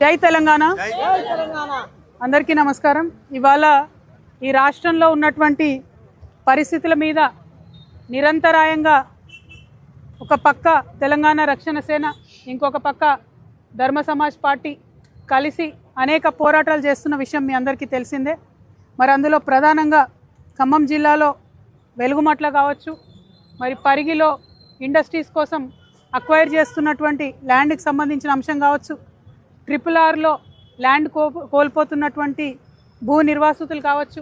జై తెలంగాణ. అందరికీ నమస్కారం. ఇవాళ ఈ రాష్ట్రంలో ఉన్నటువంటి పరిస్థితుల మీద నిరంతరాయంగా ఒక పక్క తెలంగాణ రక్షణ సేన, ఇంకొక పక్క ధర్మ సమాజ్ పార్టీ కలిసి అనేక పోరాటాలు చేస్తున్న విషయం మీ అందరికీ తెలిసిందే. మరి అందులో ప్రధానంగా ఖమ్మం జిల్లాలో వెలుగుమట్ల కావచ్చు, మరి పరిగిలో ఇండస్ట్రీస్ కోసం అక్వైర్ చేస్తున్నటువంటి ల్యాండ్కి సంబంధించిన అంశం కావచ్చు, RRRలో ల్యాండ్ కోల్పోతున్నటువంటి భూ నిర్వాసితులు కావచ్చు,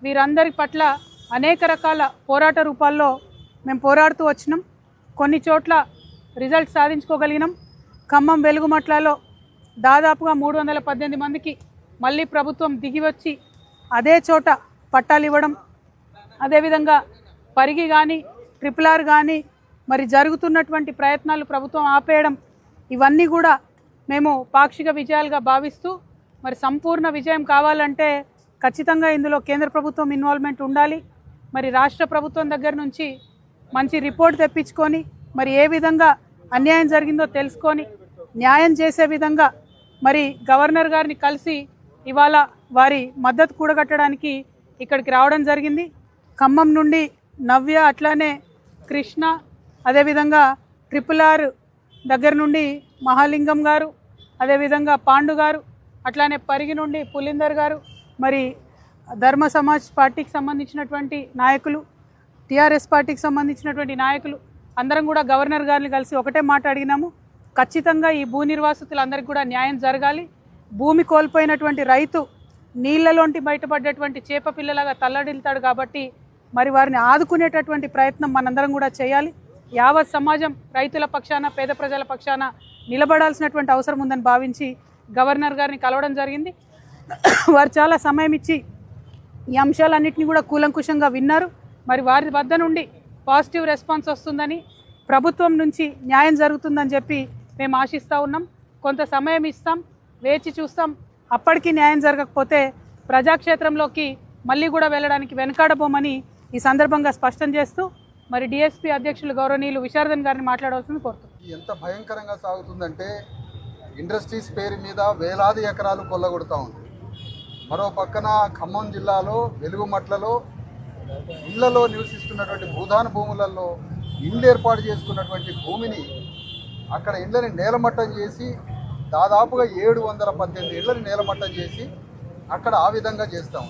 వీరందరి పట్ల అనేక రకాల పోరాట రూపాల్లో మేము పోరాడుతూ వచ్చినాం. కొన్ని చోట్ల రిజల్ట్ సాధించుకోగలిగినాం. ఖమ్మం వెలుగుమట్లలో దాదాపుగా 318 మందికి మళ్ళీ ప్రభుత్వం దిగి వచ్చి అదే చోట పట్టాలు ఇవ్వడం, అదేవిధంగా పరిగి కానీ RRR కానీ మరి జరుగుతున్నటువంటి ప్రయత్నాలు ప్రభుత్వం ఆపేయడం, ఇవన్నీ కూడా మేము పాక్షిక విజయాలుగా భావిస్తూ, మరి సంపూర్ణ విజయం కావాలంటే ఖచ్చితంగా ఇందులో కేంద్ర ప్రభుత్వం ఇన్వాల్వ్మెంట్ ఉండాలి. మరి రాష్ట్ర ప్రభుత్వం దగ్గర నుంచి మంచి రిపోర్ట్ తెప్పించుకొని మరి ఏ విధంగా అన్యాయం జరిగిందో తెలుసుకొని న్యాయం చేసే విధంగా మరి గవర్నర్ గారిని కలిసి ఇవాళ వారి మద్దతు కూడగట్టడానికి ఇక్కడికి రావడం జరిగింది. ఖమ్మం నుండి నవ్య, అట్లానే కృష్ణ, అదేవిధంగా RRR దగ్గర నుండి మహాలింగం గారు, అదేవిధంగా పాండు గారు, అట్లానే పరిగి నుండి పులిందర్ గారు, మరి ధర్మ సమాజ్ పార్టీకి సంబంధించినటువంటి నాయకులు, TRS పార్టీకి సంబంధించినటువంటి నాయకులు అందరం కూడా గవర్నర్ గారిని కలిసి ఒకటే మాట అడిగినాము. ఖచ్చితంగా ఈ భూ నిర్వాసితులందరికీ కూడా న్యాయం జరగాలి. భూమి కోల్పోయినటువంటి రైతు నీళ్లలోంటి బయటపడ్డటువంటి చేప పిల్లలాగా తల్లడిల్తాడు కాబట్టి మరి వారిని ఆదుకునేటటువంటి ప్రయత్నం మనందరం కూడా చేయాలి. యావత్ సమాజం రైతుల పక్షాన, పేద ప్రజల పక్షాన నిలబడాల్సినటువంటి అవసరం ఉందని భావించి గవర్నర్ గారిని కలవడం జరిగింది. వారు చాలా సమయం ఇచ్చి ఈ అంశాలన్నింటినీ కూడా కూలంకుషంగా విన్నారు. మరి వారి వద్ద నుండి పాజిటివ్ రెస్పాన్స్ వస్తుందని, ప్రభుత్వం నుంచి న్యాయం జరుగుతుందని చెప్పి మేము ఆశిస్తూ ఉన్నాం. కొంత సమయం ఇస్తాం, వేచి చూస్తాం. అప్పటికి న్యాయం జరగకపోతే ప్రజాక్షేత్రంలోకి మళ్ళీ కూడా వెళ్ళడానికి వెనకాడబోమని ఈ సందర్భంగా స్పష్టం చేస్తూ మరి DSP అధ్యక్షులు గౌరవనీయులు విశారదన్ గారిని మాట్లాడవలసింది కోరుతున్నాం. ఎంత భయంకరంగా సాగుతుందంటే ఇండస్ట్రీస్ పేరు మీద వేలాది ఎకరాలు కొల్లగొడతా ఉంది. మరో పక్కన ఖమ్మం జిల్లాలో వెలుగుమట్లలో ఇళ్లలో నివసిస్తున్నటువంటి భూదాన భూములలో ఇళ్ళు ఏర్పాటు చేసుకున్నటువంటి భూమిని, అక్కడ ఇళ్ళని నేలమట్టం చేసి దాదాపుగా 718 ఇళ్ళని నేలమట్టం చేసి అక్కడ ఆ విధంగా చేస్తాం.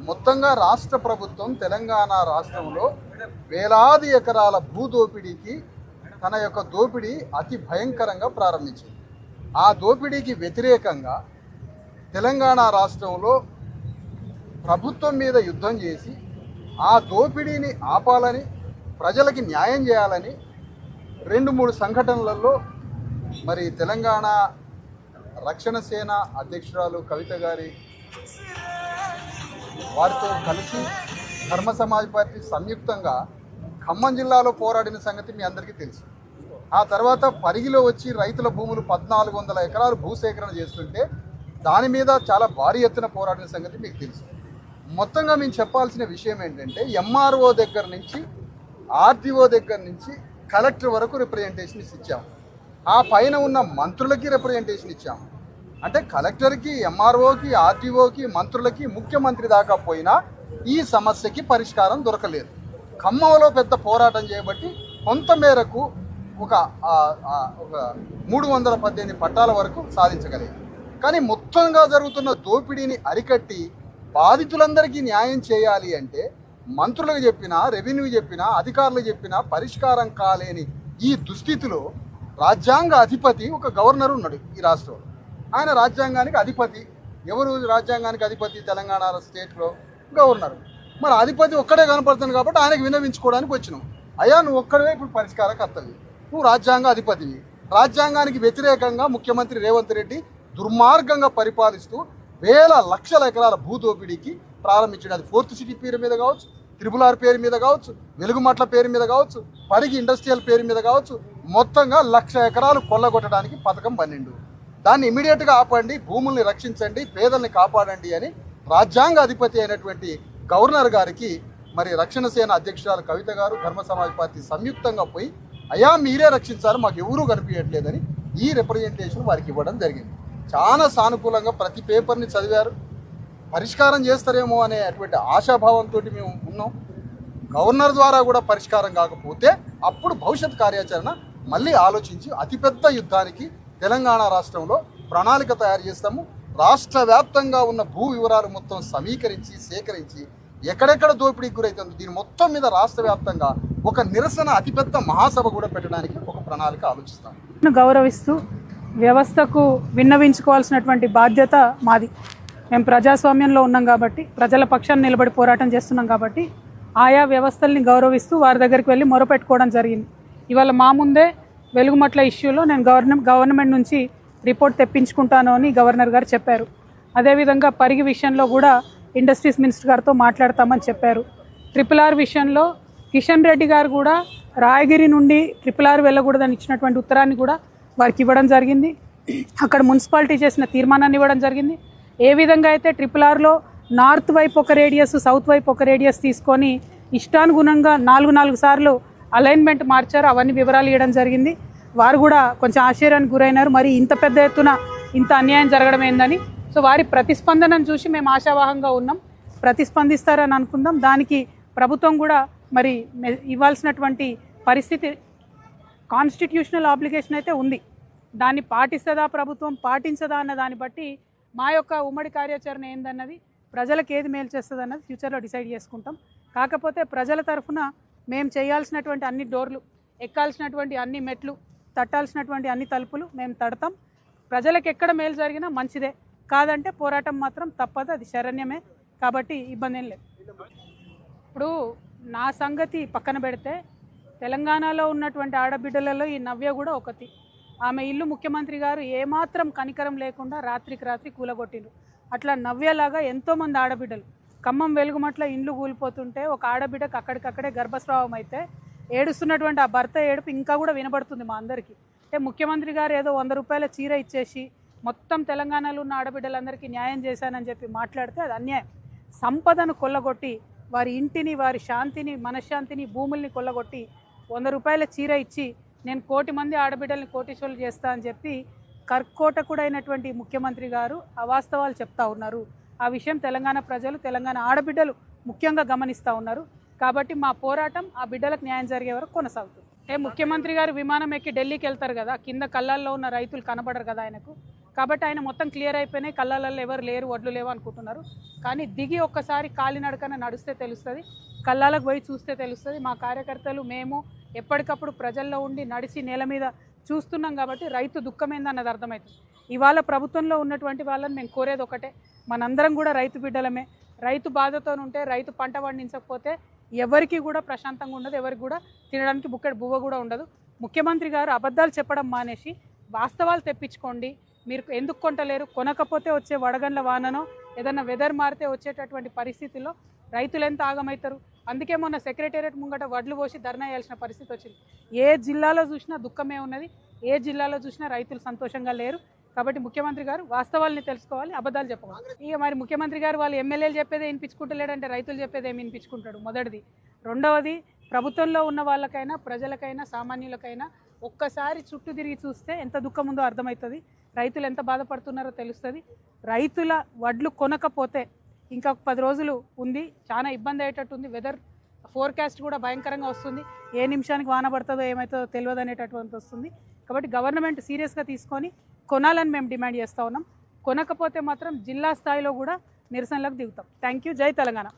మొత్తంగా రాష్ట్ర ప్రభుత్వం తెలంగాణ రాష్ట్రంలో వేలాది ఎకరాల భూ దోపిడీకి తన యొక్క దోపిడీ అతి భయంకరంగా ప్రారంభించింది. ఆ దోపిడీకి వ్యతిరేకంగా తెలంగాణ రాష్ట్రంలో ప్రభుత్వం మీద యుద్ధం చేసి ఆ దోపిడీని ఆపాలని, ప్రజలకి న్యాయం చేయాలని 2-3 సంఘటనలలో మరి తెలంగాణ రక్షణ సేన అధ్యక్షురాలు కవిత గారి వారితో కలిసి ధర్మ సమాజ్ పార్టీ సంయుక్తంగా ఖమ్మం జిల్లాలో పోరాడిన సంగతి మీ అందరికీ తెలుసు. ఆ తర్వాత పరిగిలో వచ్చి రైతుల భూములు 1400 ఎకరాలు భూసేకరణ చేస్తుంటే దాని మీద చాలా భారీ ఎత్తున పోరాడిన సంగతి మీకు తెలుసు. మొత్తంగా మేము చెప్పాల్సిన విషయం ఏంటంటే MRO దగ్గర నుంచి RDO దగ్గర నుంచి కలెక్టర్ వరకు రిప్రజెంటేషన్ ఇచ్చాము. ఆ పైన ఉన్న మంత్రులకి రిప్రజెంటేషన్ ఇచ్చాము. అంటే కలెక్టర్కి, MROకి, RDOకి, మంత్రులకి, ముఖ్యమంత్రి దాకా పోయినా ఈ సమస్యకి పరిష్కారం దొరకలేదు. ఖమ్మంలో పెద్ద పోరాటం చేయబట్టి కొంతమేరకు ఒక 318 పట్టాల వరకు సాధించగలిగారు. కానీ మొత్తంగా జరుగుతున్న దోపిడీని అరికట్టి బాధితులందరికీ న్యాయం చేయాలి అంటే మంత్రులకు చెప్పినా, రెవెన్యూ చెప్పినా, అధికారులకు చెప్పినా పరిష్కారం కాలేని ఈ దుస్థితిలో రాజ్యాంగ అధిపతి ఒక గవర్నర్ ఉన్నాడు ఈ రాష్ట్రంలో. ఆయన రాజ్యాంగానికి అధిపతి. ఎవరు రాజ్యాంగానికి అధిపతి? తెలంగాణ స్టేట్లో గవర్నర్. మరి అధిపతి ఒక్కడే కనపడుతుంది కాబట్టి ఆయనకు విన్నవించుకోవడానికి వచ్చినాం. అయ్యా, నువ్వు ఒక్కడే ఇప్పుడు పరిష్కారం కర్తవి, నువ్వు రాజ్యాంగ అధిపతివి. రాజ్యాంగానికి వ్యతిరేకంగా ముఖ్యమంత్రి రేవంత్ రెడ్డి దుర్మార్గంగా పరిపాలిస్తూ వేల లక్షల ఎకరాల భూదోపిడీకి ప్రారంభించాడు. అది 4th సిటీ పేరు మీద కావచ్చు, RRR పేరు మీద కావచ్చు, వెలుగుమట్ల పేరు మీద కావచ్చు, పరిగి ఇండస్ట్రియల్ పేరు మీద కావచ్చు, మొత్తంగా 1,00,000 ఎకరాలు కొల్లగొట్టడానికి పథకం పన్నెండు. దాన్ని ఇమీడియట్గా ఆపండి, భూముల్ని రక్షించండి, పేదల్ని కాపాడండి అని రాజ్యాంగ అధిపతి అయినటువంటి గవర్నర్ గారికి మరి రక్షణ సేన అధ్యక్షురాలు కవిత గారు, ధర్మ సమాజ్ పార్టీ సంయుక్తంగా పోయి అయ్యా మీరే రక్షించారు, మాకు ఎవరూ కనిపించట్లేదని ఈ రిప్రజెంటేషన్ వారికి ఇవ్వడం జరిగింది. చాలా సానుకూలంగా ప్రతి పేపర్ని చదివారు. పరిష్కారం చేస్తారేమో అనే అటువంటి ఆశాభావంతో మేము ఉన్నాం. గవర్నర్ ద్వారా కూడా పరిష్కారం కాకపోతే అప్పుడు భవిష్యత్ కార్యాచరణ మళ్ళీ ఆలోచించి అతిపెద్ద యుద్ధానికి తెలంగాణ రాష్ట్రంలో ప్రణాళిక తయారు చేస్తాము. రాష్ట్ర వ్యాప్తంగా ఉన్న భూ వివరాలు మొత్తం సమీకరించి సేకరించి ఎక్కడెక్కడ దోపిడీకి గురైతుందో దీని మొత్తం మీద రాష్ట్ర వ్యాప్తంగా ఒక నిరసన అతిపెద్ద మహాసభ కూడా పెట్టడానికి ఒక ప్రణాళిక ఆలోచిస్తాము. గౌరవిస్తూ వ్యవస్థకు విన్నవించుకోవాల్సినటువంటి బాధ్యత మాది. మేము ప్రజాస్వామ్యంలో ఉన్నాం కాబట్టి, ప్రజల పక్షాన్ని నిలబడి పోరాటం చేస్తున్నాం కాబట్టి ఆయా వ్యవస్థల్ని గౌరవిస్తూ వారి దగ్గరికి వెళ్ళి మొరపెట్టుకోవడం జరిగింది. ఇవాళ మా ముందే వెలుగుమట్ల ఇష్యూలో నేను గవర్నమెంట్ నుంచి రిపోర్ట్ తెప్పించుకుంటాను అని గవర్నర్ గారు చెప్పారు. అదేవిధంగా పరిగి విషయంలో కూడా ఇండస్ట్రీస్ మినిస్టర్ గారితో మాట్లాడతామని చెప్పారు. RRR విషయంలో కిషన్ రెడ్డి గారు కూడా రాయగిరి నుండి RRR వెళ్ళకూడదని ఇచ్చినటువంటి ఉత్తరాన్ని కూడా వారికి ఇవ్వడం జరిగింది. అక్కడ మున్సిపాలిటీ చేసిన తీర్మానాన్ని ఇవ్వడం జరిగింది. ఏ విధంగా అయితే RRRలో నార్త్ వైపు ఒక రేడియస్, సౌత్ వైపు ఒక రేడియస్ తీసుకొని ఇష్టానుగుణంగా 4 సార్లు అలైన్మెంట్ మార్చారు, అవన్నీ వివరాలు ఇవ్వడం జరిగింది. వారు కూడా కొంచెం ఆశ్చర్యానికి గురైనారు. మరి ఇంత పెద్ద ఎత్తున ఇంత అన్యాయం జరగడం ఏందని. సో వారి ప్రతిస్పందనను చూసి మేము ఆశావాహంగా ఉన్నాం. ప్రతిస్పందిస్తారని అనుకుందాం. దానికి ప్రభుత్వం కూడా మరి ఇవ్వాల్సినటువంటి పరిస్థితి కాన్స్టిట్యూషనల్ ఆబ్లిగేషన్ అయితే ఉంది. దాన్ని పాటిస్తుందా ప్రభుత్వం, పాటించదా అన్న దాన్ని బట్టి మా యొక్క ఉమ్మడి కార్యాచరణ ఏందన్నది, ప్రజలకు ఏది మేలు చేస్తుంది అన్నది ఫ్యూచర్లో డిసైడ్ చేసుకుంటాం. కాకపోతే ప్రజల తరఫున మేము చేయాల్సినటువంటి అన్ని డోర్లు, ఎక్కాల్సినటువంటి అన్ని మెట్లు, తట్టాల్సినటువంటి అన్ని తలుపులు మేము తడతాం. ప్రజలకు ఎక్కడ మేలు జరిగినా మంచిదే, కాదంటే పోరాటం మాత్రం తప్పదు, అది శరణ్యమే. కాబట్టి ఇబ్బంది ఏం లేదు. ఇప్పుడు నా సంగతి పక్కన పెడితే తెలంగాణలో ఉన్నటువంటి ఆడబిడ్డలలో ఈ నవ్య కూడా ఒకటి. ఆమె ఇల్లు ముఖ్యమంత్రి గారు ఏమాత్రం కనికరం లేకుండా రాత్రికి రాత్రి కూలగొట్టిండ్రు. అట్లా నవ్యలాగా ఎంతోమంది ఆడబిడ్డలు ఖమ్మం వెలుగుమట్ల ఇండ్లు కూలిపోతుంటే ఒక ఆడబిడ్డకు అక్కడికక్కడే గర్భస్రావం అయితే ఏడుస్తున్నటువంటి ఆ భర్త ఏడుపు ఇంకా కూడా వినబడుతుంది మా అందరికీ. అంటే ముఖ్యమంత్రి గారు ఏదో 100 రూపాయల చీర ఇచ్చేసి మొత్తం తెలంగాణలో ఉన్న ఆడబిడ్డలందరికీ న్యాయం చేశానని చెప్పి మాట్లాడితే అది అన్యాయం. సంపదను కొల్లగొట్టి వారి ఇంటిని, వారి శాంతిని, మనశ్శాంతిని, భూముల్ని కొల్లగొట్టి 100 రూపాయల చీర ఇచ్చి నేను 1 కోటి మంది ఆడబిడ్డల్ని కోటీశ్వరులు చేస్తా అని చెప్పి కర్కోటకుడైనటువంటి ముఖ్యమంత్రి గారు అవాస్తవాలు చెప్తా ఉన్నారు. ఆ విషయం తెలంగాణ ప్రజలు, తెలంగాణ ఆడబిడ్డలు ముఖ్యంగా గమనిస్తూ ఉన్నారు. కాబట్టి మా పోరాటం ఆ బిడ్డలకు న్యాయం జరిగే వరకు కొనసాగుతుంది. అంటే ముఖ్యమంత్రి గారు విమానం ఎక్కి ఢిల్లీకి వెళ్తారు కదా, కింద కళ్ళల్లో ఉన్న రైతులు కనబడరు కదా ఆయనకు. కాబట్టి ఆయన మొత్తం క్లియర్ అయిపోయినాయి, కళ్ళల్లో ఎవరు లేరు, వడ్లు లేవు అనుకుంటున్నారు. కానీ దిగి ఒక్కసారి కాలినడకన నడిస్తే తెలుస్తుంది, కళ్ళాలకు పోయి చూస్తే తెలుస్తుంది. మా కార్యకర్తలు మేము ఎప్పటికప్పుడు ప్రజల్లో ఉండి నడిచి నేల మీద చూస్తున్నాం కాబట్టి రైతు దుఃఖమేందన్నది అర్థమవుతుంది. ఇవాళ ప్రభుత్వంలో ఉన్నటువంటి వాళ్ళని మేము కోరేది ఒకటే, మనందరం కూడా రైతు బిడ్డలమే. రైతు బాధతో ఉంటే, రైతు పంట పండించకపోతే ఎవరికి కూడా ప్రశాంతంగా ఉండదు, ఎవరికి కూడా తినడానికి బుక్కెడు బువ్వ కూడా ఉండదు. ముఖ్యమంత్రి గారు అబద్ధాలు చెప్పడం మానేసి వాస్తవాలు తెప్పించుకోండి. మీరు ఎందుకు కొంటలేరు, కొనకపోతే వచ్చే వడగండ్ల వాననో ఏదన్నా వెదర్ మారితే వచ్చేటటువంటి పరిస్థితుల్లో రైతులు ఎంత ఆగమవుతారు. అందుకే మొన్న సెక్రటేరియట్ ముంగట వడ్లు పోసి ధర్నా చేయాల్సిన పరిస్థితి వచ్చింది. ఏ జిల్లాలో చూసినా దుఃఖమే ఉన్నది, ఏ జిల్లాలో చూసినా రైతులు సంతోషంగా లేరు. కాబట్టి ముఖ్యమంత్రి గారు వాస్తవాల్ని తెలుసుకోవాలి, అబద్ధాలు చెప్పవాలి. ఇక మరి ముఖ్యమంత్రి గారు వాళ్ళు ఎమ్మెల్యేలు చెప్పేదే వినిపించుకుంటలేడంటే రైతులు చెప్పేది ఏమి వినిపించుకుంటాడు? మొదటిది. రెండవది, ప్రభుత్వంలో ఉన్న వాళ్ళకైనా, ప్రజలకైనా, సామాన్యులకైనా ఒక్కసారి చుట్టూ తిరిగి చూస్తే ఎంత దుఃఖం ఉందో అర్థమవుతుంది. రైతులు ఎంత బాధపడుతున్నారో తెలుస్తుంది. రైతుల వడ్లు కొనకపోతే ఇంకా 10 రోజులు ఉంది, చాలా ఇబ్బంది అయ్యేటట్టుంది. వెదర్ ఫోర్కాస్ట్ కూడా భయంకరంగా వస్తుంది, ఏ నిమిషానికి వాన పడుతుందో ఏమవుతుందో తెలియదు అనేటటువంటి వస్తుంది. కాబట్టి గవర్నమెంట్ సీరియస్గా తీసుకొని కొనాలని మేము డిమాండ్ చేస్తూ ఉన్నాం. కొనకపోతే మాత్రం జిల్లా స్థాయిలో కూడా నిరసనలకు దిగుతాం. Thank you. జై తెలంగాణ.